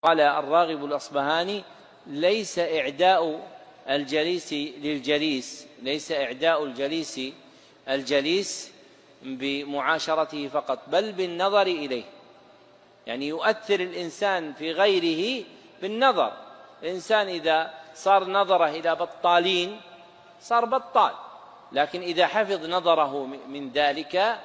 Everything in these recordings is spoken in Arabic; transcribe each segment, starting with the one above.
قال الراغب الأصبهاني: ليس إعداء الجليس بمعاشرته فقط، بل بالنظر إليه. يعني يؤثر الإنسان في غيره بالنظر. الإنسان إذا صار نظره إلى بطالين صار بطال، لكن إذا حفظ نظره من ذلك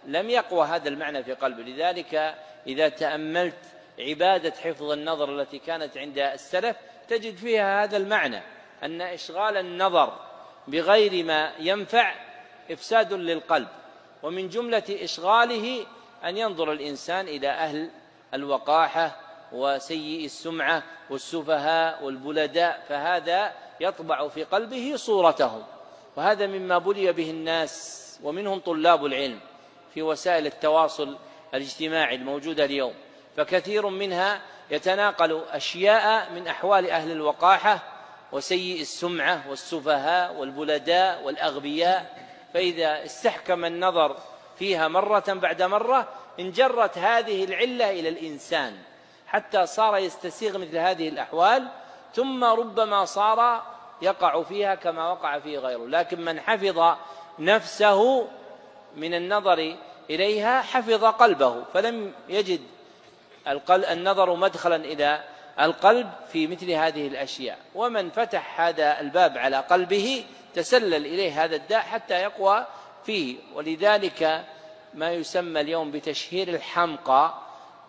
لم يقوى هذا المعنى في قلبه. لذلك إذا تأملت عبادة حفظ النظر التي كانت عند السلف تجد فيها هذا المعنى، أن إشغال النظر بغير ما ينفع إفساد للقلب، ومن جملة إشغاله أن ينظر الإنسان إلى أهل الوقاحة وسيء السمعة والسفهاء والبلداء، فهذا يطبع في قلبه صورتهم. وهذا مما بلي به الناس، ومنهم طلاب العلم في وسائل التواصل الاجتماعي الموجودة اليوم، فكثير منها يتناقل أشياء من أحوال أهل الوقاحة وسيء السمعة والسفهاء والبلداء والأغبياء، فإذا استحكم النظر فيها مرة بعد مرة انجرت هذه العلة إلى الإنسان حتى صار يستسيغ مثل هذه الأحوال، ثم ربما صار يقع فيها كما وقع فيه غيره. لكن من حفظ نفسه من النظر إليها حفظ قلبه، فلم يجد النظر مدخلا إلى القلب في مثل هذه الأشياء. ومن فتح هذا الباب على قلبه تسلل إليه هذا الداء حتى يقوى فيه. ولذلك ما يسمى اليوم بتشهير الحمقى،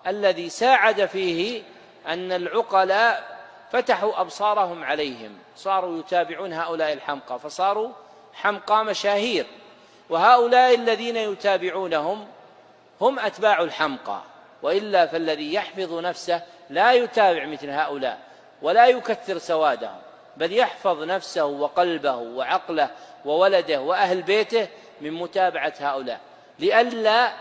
الذي ساعد فيه أن العقلاء فتحوا أبصارهم عليهم، صاروا يتابعون هؤلاء الحمقى فصاروا حمقى مشاهير، وهؤلاء الذين يتابعونهم هم أتباع الحمقى. وإلا فالذي يحفظ نفسه لا يتابع مثل هؤلاء ولا يكثر سوادهم، بل يحفظ نفسه وقلبه وعقله وولده وأهل بيته من متابعة هؤلاء، لئلا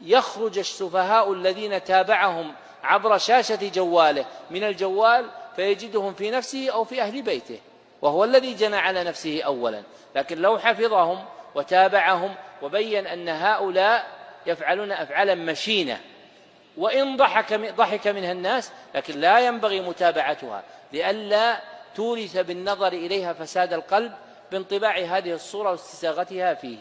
يخرج السفهاء الذين تابعهم عبر شاشة جواله من الجوال فيجدهم في نفسه أو في أهل بيته، وهو الذي جنى على نفسه أولا. لكن لو حفظهم وتابعهم وبين أن هؤلاء يفعلون أفعالا مشينة، وإن ضحك منها الناس، لكن لا ينبغي متابعتها لئلا تورث بالنظر إليها فساد القلب بانطباع هذه الصورة واستساغتها فيه.